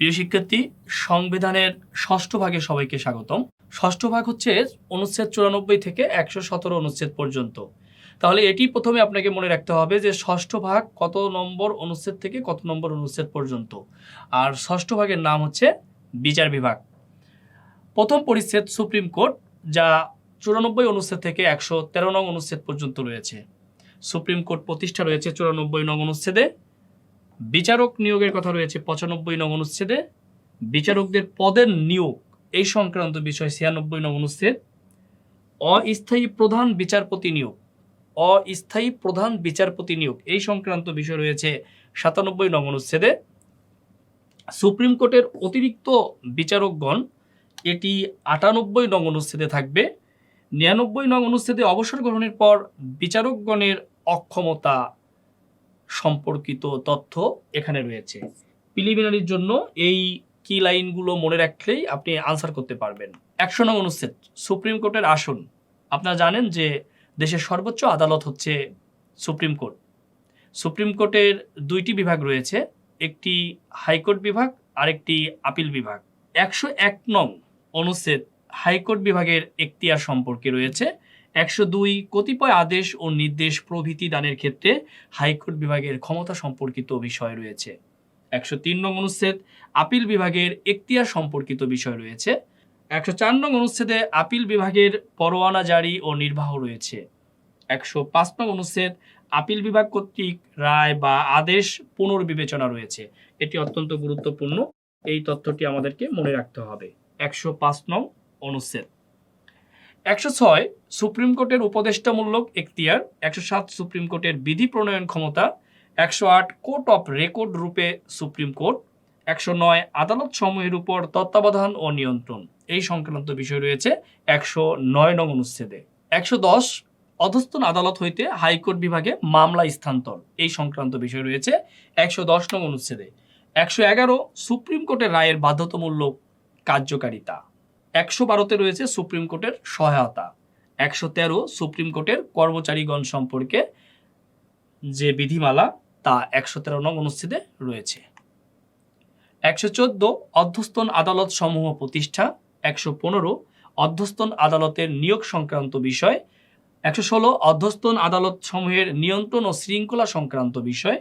প্রিয় শিক্ষার্থী, সংবিধানের ষষ্ঠ ভাগে সবাইকে স্বাগতম। ষষ্ঠ ভাগ হচ্ছে অনুচ্ছেদ 94 থেকে 117 অনুচ্ছেদ পর্যন্ত। তাহলে এটি প্রথমে আপনাকে মনে রাখতে হবে যে ষষ্ঠ ভাগ কত নম্বর অনুচ্ছেদ থেকে কত নম্বর অনুচ্ছেদ পর্যন্ত। আর ষষ্ঠ ভাগের নাম হচ্ছে বিচার বিভাগ। প্রথম পরিচ্ছেদ সুপ্রিম কোর্ট, যা 94 অনুচ্ছেদ থেকে 113 নং অনুচ্ছেদ পর্যন্ত রয়েছে। সুপ্রিম কোর্ট প্রতিষ্ঠা রয়েছে 94 নং অনুচ্ছেদে। বিচারক নিয়োগের কথা রয়েছে 95 নং অনুচ্ছেদে। বিচারকদের পদের নিয়োগ এই সংক্রান্ত বিষয় 96 নং অনুচ্ছেদ। অস্থায়ী প্রধান বিচারপতি নিয়োগ এই সংক্রান্ত বিষয় রয়েছে 97 নং অনুচ্ছেদে। সুপ্রিম কোর্টের অতিরিক্ত বিচারকগণ, এটি 98 নং অনুচ্ছেদে থাকবে। 99 নং অনুচ্ছেদে অবসর গ্রহণের পর বিচারকগণের অক্ষমতা সম্পর্কিত তথ্য এখানে রয়েছে। প্রিলিমিনারির জন্য এই কি লাইনগুলো মনে রাখলেই আপনি আনসার করতে পারবেন। 100 নং অনুচ্ছেদ সুপ্রিম কোর্টের আসন। আপনারা জানেন যে দেশের সর্বোচ্চ আদালত হচ্ছে সুপ্রিম কোর্ট। সুপ্রিম কোর্টের দুইটি বিভাগ রয়েছে, একটি হাইকোর্ট বিভাগ আর একটি আপিল বিভাগ। 101 নং অনুচ্ছেদ হাইকোর্ট বিভাগের এখতিয়ার সম্পর্কে রয়েছে। 102 কতিপয় আদেশ ও নির্দেশ প্রভৃতি দানের ক্ষেত্রে হাইকোর্ট বিভাগের ক্ষমতা সম্পর্কিত বিষয় রয়েছে। 103 নং অনুচ্ছেদ আপিল বিভাগের এখতিয়ার সম্পর্কিত বিষয় রয়েছে। 104 নং অনুচ্ছেদে আপিল বিভাগের পরোয়ানা জারি ও নির্বাহ রয়েছে। 105 নং অনুচ্ছেদ আপিল বিভাগ কর্তৃক রায় বা আদেশ পুনর্বিবেচনা রয়েছে। এটি অত্যন্ত গুরুত্বপূর্ণ, এই তথ্যটি আমাদেরকে মনে রাখতে হবে। 105 নং অনুচ্ছেদ। 106 সুপ্রিম কোর্টের উপদেষ্টামূলক এখতিয়ার। 107 সুপ্রিম কোর্টের বিধি প্রণয়ন ক্ষমতা। 108 কোর্ট অফ রেকর্ড রূপে সুপ্রিম কোর্ট। 109 আদালত সমূহের উপর তত্ত্বাবধান ও নিয়ন্ত্রণ এই সংক্রান্ত বিষয় রয়েছে 109 নং অনুচ্ছেদে। 110 অধস্তন আদালত হইতে হাইকোর্ট বিভাগে মামলা স্থানান্তর এই সংক্রান্ত বিষয় রয়েছে 110 নং অনুচ্ছেদে। 111 সুপ্রিম কোর্টের রায়ের বাধ্যতামূলক কার্যকারিতা। 112তে রয়েছে সুপ্রিম কোর্টের সহায়তা। 113 সুপ্রিম কোর্টের কর্মচারীগণ সম্পর্কে যে বিধিমালা তা 113 নং অনুচ্ছেদে রয়েছে। 114 অধ্যস্তন আদালত সমূহ প্রতিষ্ঠা। 115 অধ্যস্তন আদালতের নিয়োগ সংক্রান্ত বিষয়। 116 অধ্যস্তন আদালত সমূহের নিয়ন্ত্রণ ও শৃঙ্খলা সংক্রান্ত বিষয়।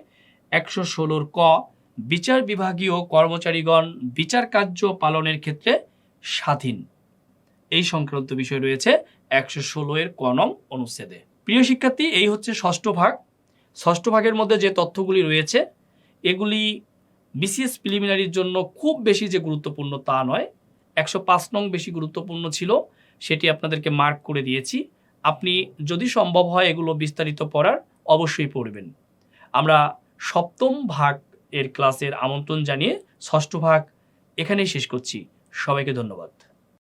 116 ক বিচার বিভাগীয় কর্মচারীগণ বিচার কার্য পালনের ক্ষেত্রে স্বাধীন এই সংক্রান্ত বিষয় রয়েছে 116 এর ক নং অনুচ্ছেদে। প্রিয় শিক্ষার্থী, এই হচ্ছে ষষ্ঠ ভাগ। ষষ্ঠ ভাগের মধ্যে যে তথ্যগুলি রয়েছে এগুলি বিসিএস প্রিলিমিনারির জন্য খুব বেশি যে গুরুত্বপূর্ণ তা নয়। 105 নং বেশি গুরুত্বপূর্ণ ছিল, সেটি আপনাদেরকে মার্ক করে দিয়েছি। আপনি যদি সম্ভব হয় এগুলো বিস্তারিত পড়ার অবশ্যই পড়বেন। আমরা সপ্তম ভাগ এর ক্লাসের আমন্ত্রণ জানিয়ে ষষ্ঠ ভাগ এখানেই শেষ করছি। সবাইকে ধন্যবাদ।